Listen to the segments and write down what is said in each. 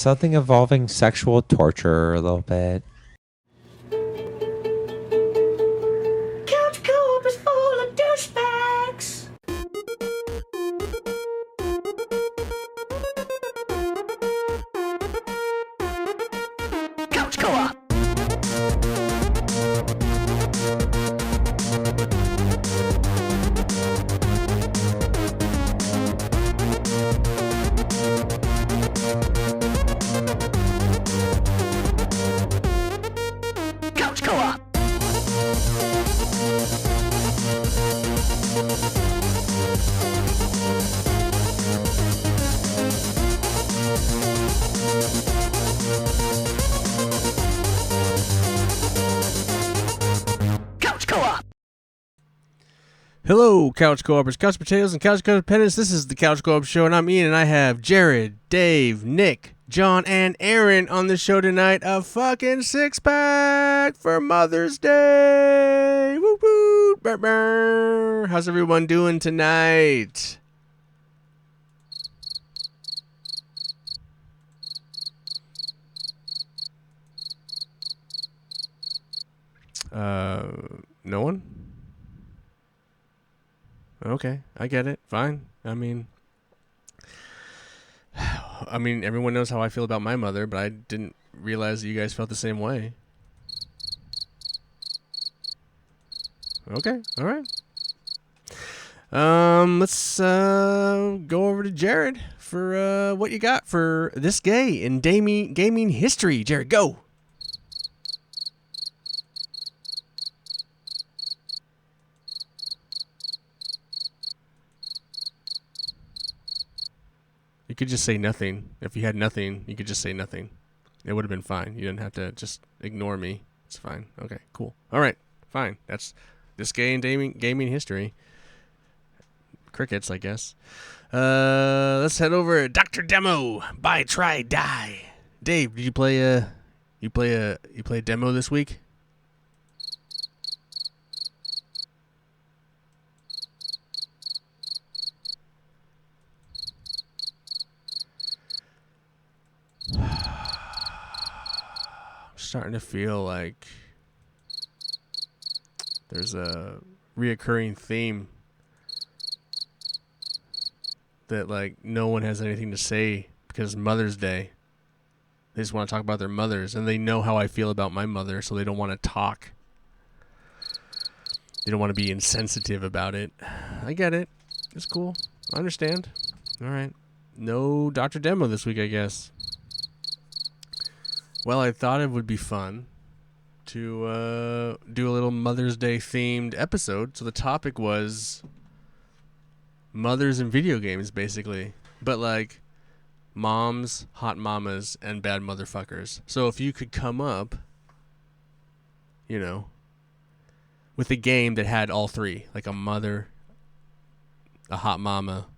something involving sexual torture a little bit. Couch Co-op is full of douchebags. Couch Co-op. Couch Co-op. Couch Co-op. Hello, Couch Co-opers, Couch Potatoes, and Couch Codependents. This is the Couch Co-op Show, and I'm Ian, and I have Jarrod, Dave, Nick, John, and Aaron on the show tonight. A fucking six-pack for Mother's Day! Woo woo! Burr, burr. How's everyone doing tonight? No one? Okay, I get it. Fine. I mean, everyone knows how I feel about my mother, but I didn't realize that you guys felt the same way. Okay, all right. Let's go over to Jarrod for what you got for this gay in gaming history. Jarrod, go. You could just say nothing. If you had nothing, you could just say nothing. It would have been fine. You didn't have to just ignore me. It's fine. Okay, cool. All right, fine. That's this gay in gaming history. Crickets, I guess. Let's head over to Dr.Demo. Buy, try, die. Dave, did you play a demo this week? I'm starting to feel like there's a reoccurring theme that like no one has anything to say because Mother's Day. They just want to talk about their mothers, and they know how I feel about my mother, so they don't want to talk. They don't want to be insensitive about it. I get it. It's cool. I understand. All right. No Dr. Demo this week, I guess. Well, I thought it would be fun to do a little Mother's Day themed episode. So the topic was mothers in video games, basically. But like moms, hot mamas, and bad motherfuckers. So if you could come up, you know, with a game that had all three, like a mother, a hot mama,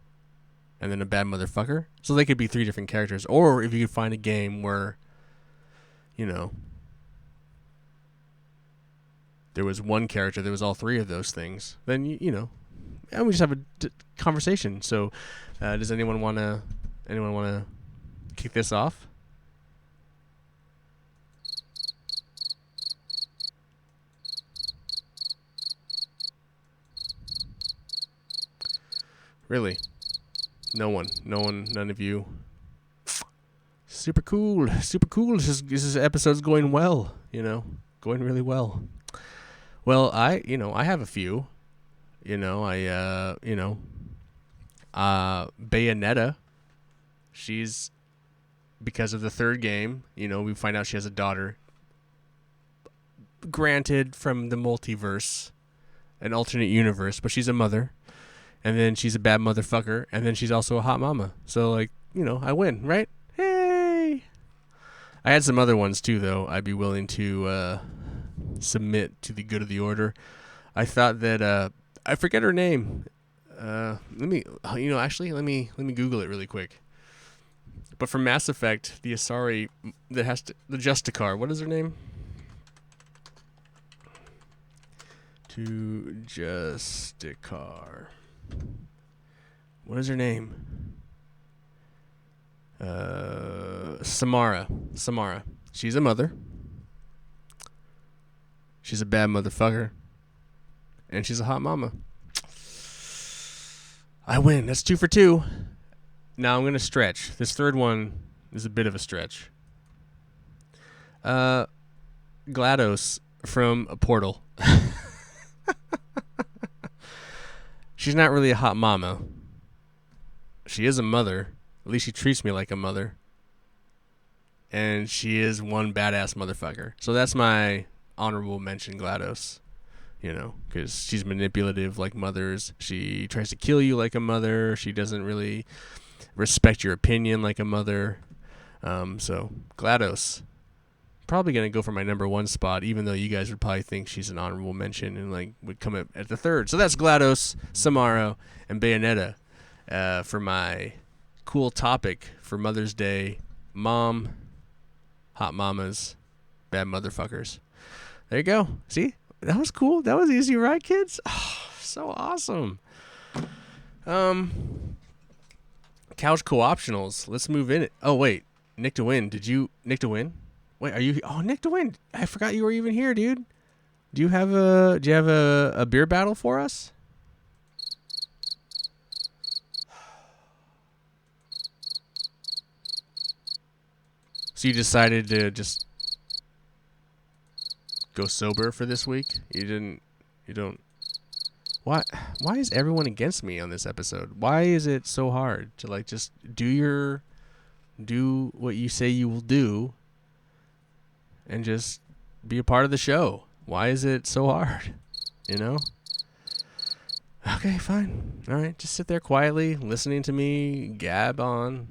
and then a bad motherfucker. So they could be three different characters. Or if you could find a game where, you know, there was one character that was all three of those things, then you know, and we just have a conversation. So, does anyone wanna kick this off? Really? No one, none of you. Super cool. This episode's going well, you know, going really well. Well, I have a few, Bayonetta. She's, because of the third game, you know, we find out she has a daughter. Granted, from the multiverse, an alternate universe, but she's a mother. And then she's a bad motherfucker, and then she's also a hot mama. So, like, you know, I win, right? Hey! I had some other ones, too, though. I'd be willing to submit to the good of the order. I thought that, I forget her name. Let me Google it really quick. But for Mass Effect, the Asari that has to, the Justicar, what is her name? To Justicar. What is her name? Samara. She's a mother. She's a bad motherfucker. And she's a hot mama. I win. That's 2 for 2. Now I'm going to stretch. This third one is a bit of a stretch. GLaDOS from a Portal. She's not really a hot mama. She is a mother. At least she treats me like a mother. And she is one badass motherfucker. So that's my honorable mention, GLaDOS. You know, because she's manipulative like mothers. She tries to kill you like a mother. She doesn't really respect your opinion like a mother. So GLaDOS. Probably going to go for my number 1 spot, even though you guys would probably think she's an honorable mention and like would come up at the third. So that's GLaDOS, Samara, and Bayonetta for my cool topic for Mother's Day. Mom, hot mamas, bad motherfuckers. There you go. See? That was cool. That was easy, right, kids? Oh, so awesome. Couch co-optionals. Let's move in it. Oh, wait. Nick to win. Nick to win? Wait, are you? Oh, Nick to win. I forgot you were even here, dude. Do you have a beer battle for us? So you decided to just go sober for this week? You don't. Why is everyone against me on this episode? Why is it so hard to like just do what you say you will do and just be a part of the show? Why is it so hard? You know? Okay, fine. All right, just sit there quietly listening to me gab on.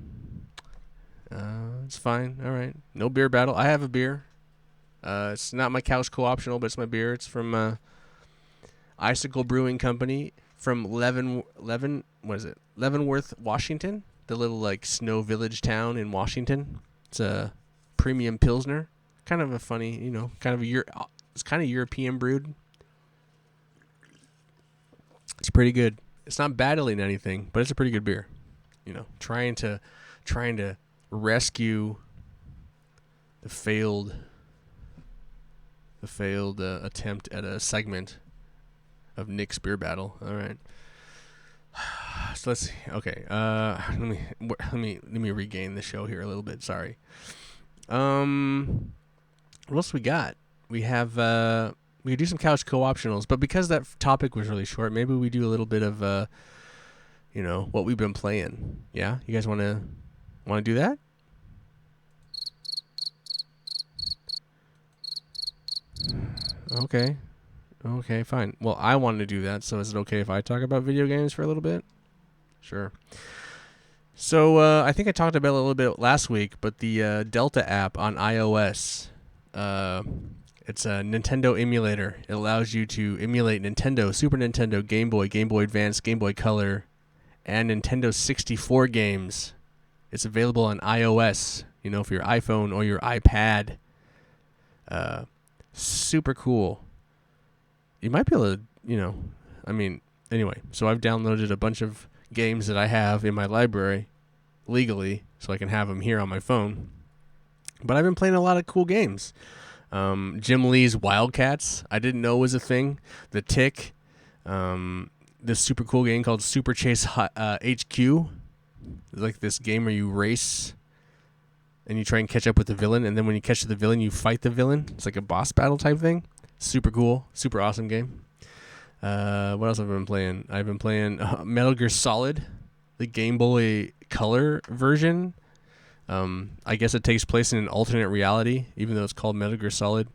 It's fine. All right. No beer battle. I have a beer. It's not my couch co-optional, but it's my beer. It's from Icicle Brewing Company from Leavenworth, Washington, the little like snow village town in Washington. It's a premium Pilsner, kind of a funny, it's kind of European brewed. It's pretty good. It's not battling anything, but it's a pretty good beer. You know, trying to rescue the failed attempt at a segment of Nick's beer battle. All right. So let's see. Okay. Let me regain the show here a little bit. Sorry. What else we got? We have we could do some couch co-optionals, but because that topic was really short, maybe we do a little bit of what we've been playing. Yeah, you guys want to do that? Okay, fine. Well, I wanted to do that, so is it okay if I talk about video games for a little bit? Sure. So I think I talked about it a little bit last week, but the Delta app on iOS, it's a Nintendo emulator. It allows you to emulate Nintendo, Super Nintendo, Game Boy, Game Boy Advance, Game Boy Color, and Nintendo 64 games. It's available on iOS, for your iPhone or your iPad. Super cool. You might be able to, anyway, so I've downloaded a bunch of games that I have in my library legally so I can have them here on my phone. But I've been playing a lot of cool games. Jim Lee's Wildcats, I didn't know was a thing. The Tick, this super cool game called Super Chase HQ. It's like this game where you race and you try and catch up with the villain, and then when you catch the villain, you fight the villain. It's like a boss battle type thing. Super cool, super awesome game. What else have I been playing? I've been playing Metal Gear Solid, the Game Boy Color version. I guess it takes place in an alternate reality, even though it's called Metal Gear Solid.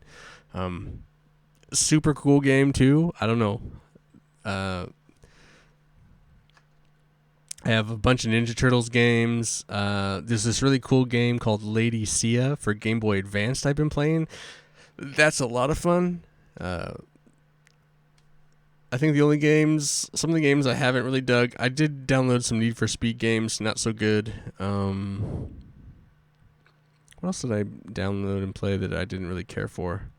Super cool game too. I don't know. I have a bunch of Ninja Turtles games. There's this really cool game called Lady Sia for Game Boy Advance I've been playing. That's a lot of fun. I think some of the games I haven't really dug. I did download some Need for Speed games, not so good. What else did I download and play that I didn't really care for?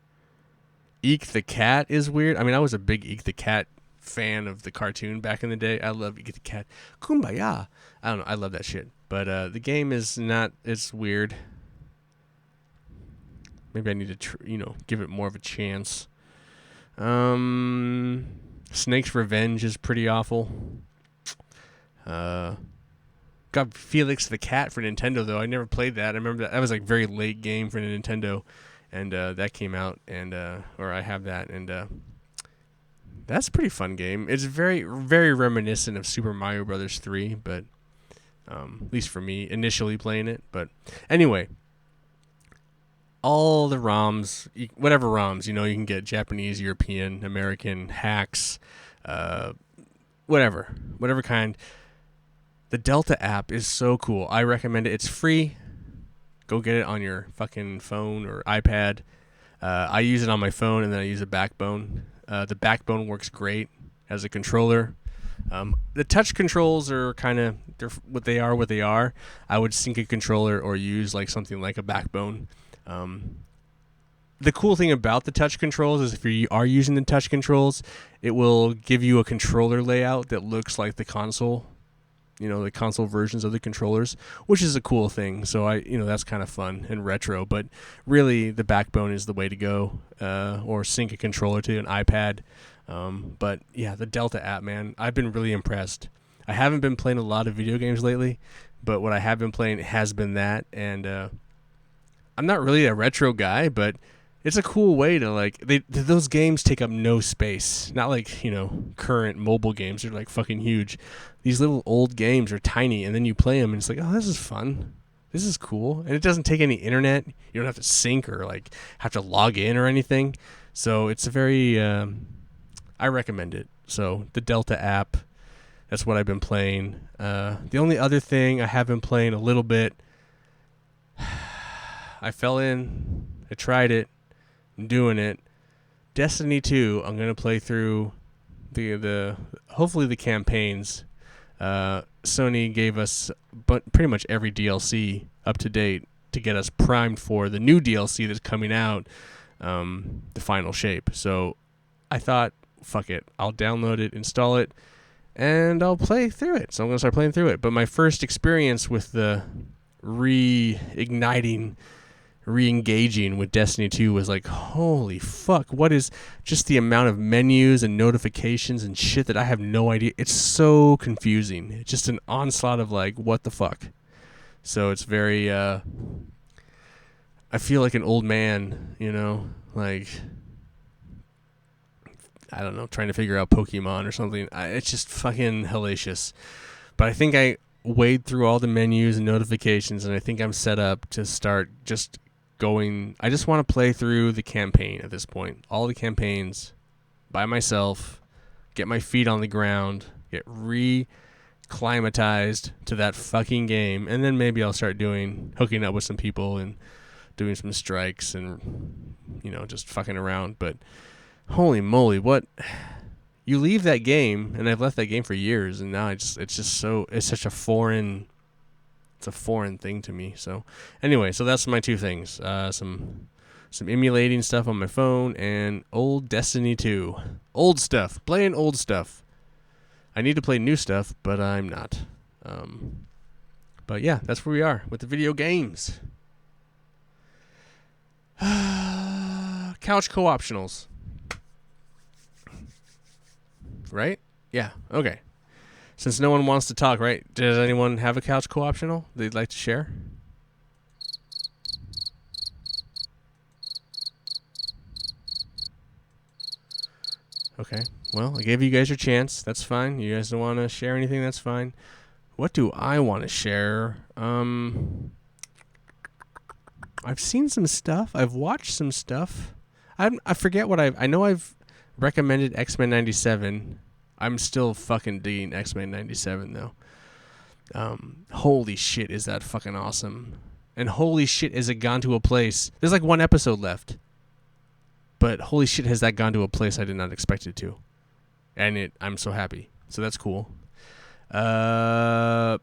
Eek the Cat is weird. I was a big Eek the Cat fan of the cartoon back in the day. I love You Get the Cat, Kumbaya. I don't know. I love that shit. But the game is not. It's weird. Maybe I need to, give it more of a chance. Snake's Revenge is pretty awful. Got Felix the Cat for Nintendo though. I never played that. I remember that was like very late game for Nintendo, and that came out, and or I have that, and that's a pretty fun game. It's very very reminiscent of Super Mario Brothers 3, but at least for me initially playing it. But anyway. All the ROMs, whatever ROMs, you can get Japanese, European, American, hacks, whatever kind. The Delta app is so cool. I recommend it. It's free. Go get it on your fucking phone or iPad. I use it on my phone, and then I use a Backbone. The Backbone works great as a controller. The touch controls are kind of what they are. I would sync a controller or use like something like a Backbone. The cool thing about the touch controls is if you are using the touch controls, it will give you a controller layout that looks like the console, the console versions of the controllers, which is a cool thing. So that's kind of fun and retro, but really the Backbone is the way to go, or sync a controller to an iPad. But yeah, the Delta app, man, I've been really impressed. I haven't been playing a lot of video games lately, but what I have been playing has been that, and, I'm not really a retro guy, but it's a cool way to those games take up no space. Not like, current mobile games. They're like fucking huge. These little old games are tiny, and then you play them and it's like, oh, this is fun. This is cool. And it doesn't take any internet. You don't have to sync or have to log in or anything. So it's a very, I recommend it. So the Delta app, that's what I've been playing. The only other thing I have been playing a little bit, I fell in. I tried it. I'm doing it. Destiny 2. I'm gonna play through the hopefully the campaigns. Sony gave us pretty much every DLC up to date to get us primed for the new DLC that's coming out, the Final Shape. So I thought, fuck it, I'll download it, install it, and I'll play through it. So I'm gonna start playing through it. But my first experience with the re-engaging with Destiny 2 was like, holy fuck, what is just the amount of menus and notifications and shit that I have no idea. It's so confusing. It's just an onslaught of what the fuck. So it's very, I feel like an old man, I don't know, trying to figure out Pokemon or something. It's just fucking hellacious. But I think I wade through all the menus and notifications, and I think I'm set up to start just going. I just want to play through the campaign at this point. All the campaigns by myself, get my feet on the ground, get re-climatized to that fucking game, and then maybe I'll start hooking up with some people and doing some strikes and, just fucking around. But holy moly, what... You leave that game, and I've left that game for years, and now it's such a foreign thing to me. So anyway, so that's my two things. Some emulating stuff on my phone and old Destiny 2. Old stuff. Playing old stuff. I need to play new stuff, but I'm not. But yeah, that's where we are with the video games. Couch co-optionals. Right? Yeah. Okay. Since no one wants to talk, right? Does anyone have a couch co-optional they'd like to share? Okay. Well, I gave you guys your chance. That's fine. You guys don't want to share anything? That's fine. What do I want to share? I've seen some stuff. I've watched some stuff. I forget what I know I've recommended X-Men 97. I'm still fucking digging X-Men 97 though. Holy shit, is that fucking awesome. And holy shit, has it gone to a place. There's like one episode left. But holy shit, has that gone to a place I did not expect it to. And I'm so happy. So that's cool. Are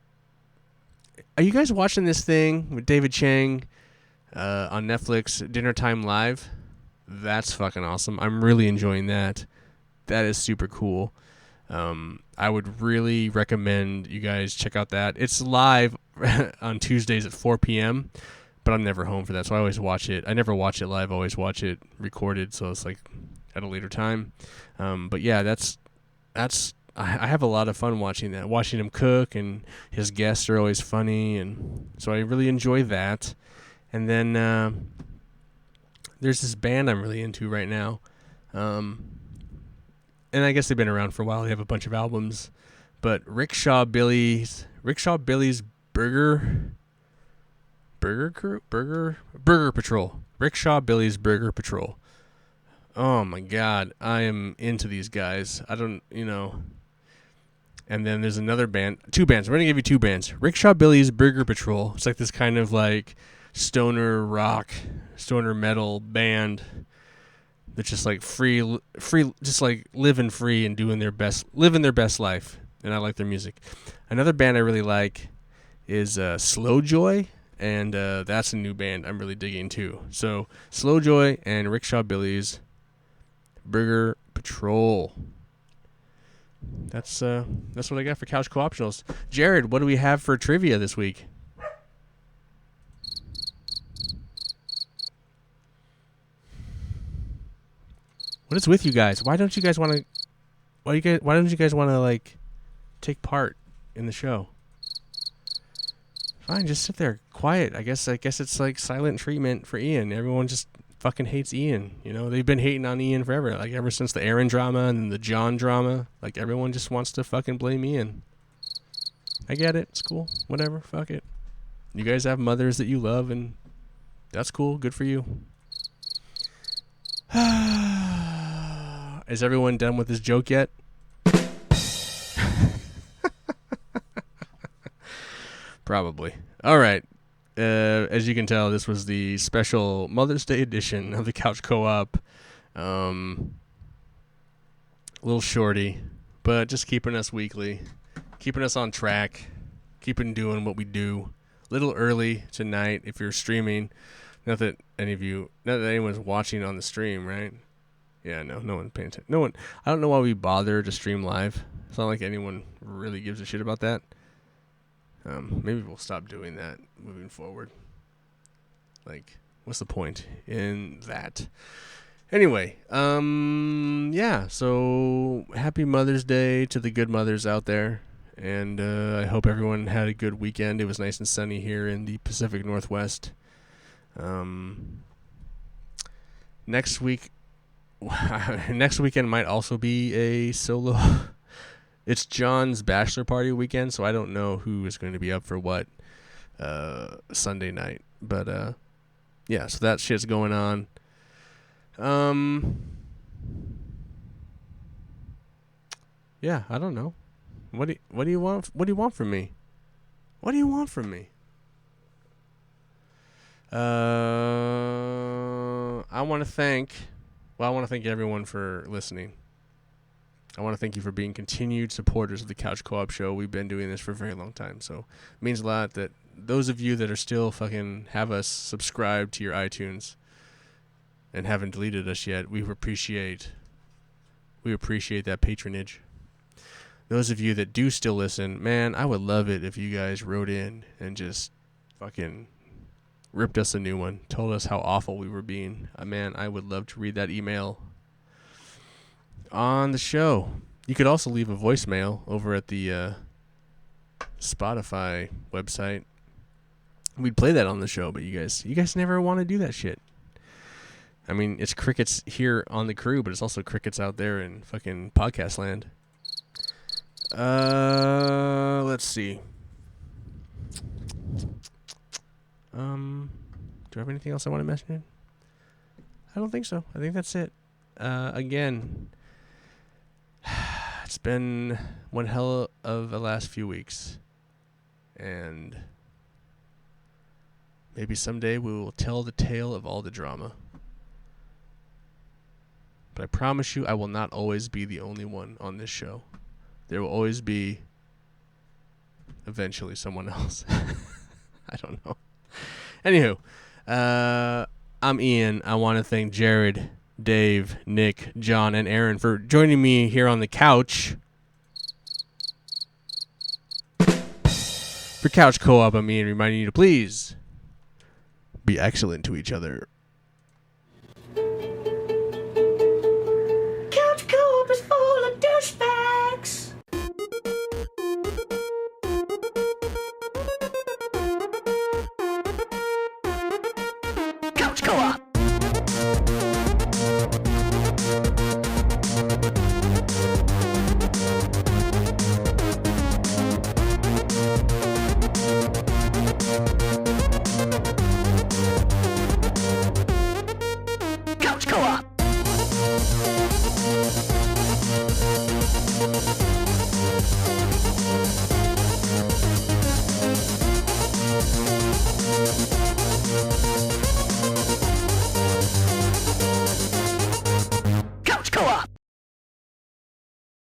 you guys watching this thing with David Chang on Netflix, Dinner Time Live? That's fucking awesome. I'm really enjoying that. that is super cool. I would really recommend you guys check out that. It's live on Tuesdays at 4 p.m., but I'm never home for that, so I always watch it. I never watch it live. I always watch it recorded, so it's like at a later time. But yeah, that's I have a lot of fun watching that. Watching him cook, and his guests are always funny, and so I really enjoy that. And then there's this band I'm really into right now. And I guess they've been around for a while. They have a bunch of albums, but Rickshaw Billy's Burger Patrol. Rickshaw Billy's Burger Patrol. Oh my God, I am into these guys. I don't. And then there's another band, 2 bands. We're gonna give you 2 bands. Rickshaw Billy's Burger Patrol. It's like this kind of like stoner rock, stoner metal band. They're just like free, just like living free and living their best life. And I like their music. Another band I really like is Slow Joy, and that's a new band I'm really digging too. So Slow Joy and Rickshaw Billy's Burger Patrol. That's what I got for Couch Co-optionals. Jarrod, what do we have for trivia this week? What is with you guys? Why don't you guys want to? Why don't you guys want to like take part in the show? Fine, just sit there, quiet. I guess it's like silent treatment for Ian. Everyone just fucking hates Ian. They've been hating on Ian forever. Like ever since the Aaron drama and the John drama. Like everyone just wants to fucking blame Ian. I get it. It's cool. Whatever. Fuck it. You guys have mothers that you love, and that's cool. Good for you. Is everyone done with this joke yet? Probably. All right. As you can tell, this was the special Mother's Day edition of the Couch Co-op. A little shorty, but just keeping us weekly, keeping us on track, keeping doing what we do. A little early tonight if you're streaming. Not that anyone's watching on the stream, right? Yeah, no one's paying attention. No one. I don't know why we bother to stream live. It's not like anyone really gives a shit about that. Maybe we'll stop doing that moving forward. Like, what's the point in that? Anyway, yeah. So happy Mother's Day to the good mothers out there, and I hope everyone had a good weekend. It was nice and sunny here in the Pacific Northwest. Next weekend might also be a solo. It's John's bachelor party weekend, so I don't know who is going to be up for what Sunday night. But yeah, so that shit's going on. Yeah, I don't know. What do you want? What do you want from me? What do you want from me? I want to thank everyone for listening. I want to thank you for being continued supporters of the Couch Co-op Show. We've been doing this for a very long time, so it means a lot that those of you that are still fucking have us subscribed to your iTunes and haven't deleted us yet, we appreciate that patronage. Those of you that do still listen, man, I would love it if you guys wrote in and just fucking ripped us a new one, told us how awful we were being. Man, I would love to read that email on the show. You could also leave a voicemail over at the Spotify website. We'd play that on the show, but you guys never want to do that shit. I mean, it's crickets here on the crew, but it's also crickets out there in fucking podcast land. Let's see. Do I have anything else I want to mention? I don't think so. I think that's it. Again, it's been one hell of the last few weeks, and maybe someday we will tell the tale of all the drama. But I promise you, I will not always be the only one on this show. There will always be, eventually, someone else. I don't know. Anywho, I'm Ian. I want to thank Jarrod, Dave, Nick, John, and Aaron for joining me here on the couch. For Couch Co-op, I mean, reminding you to please be excellent to each other.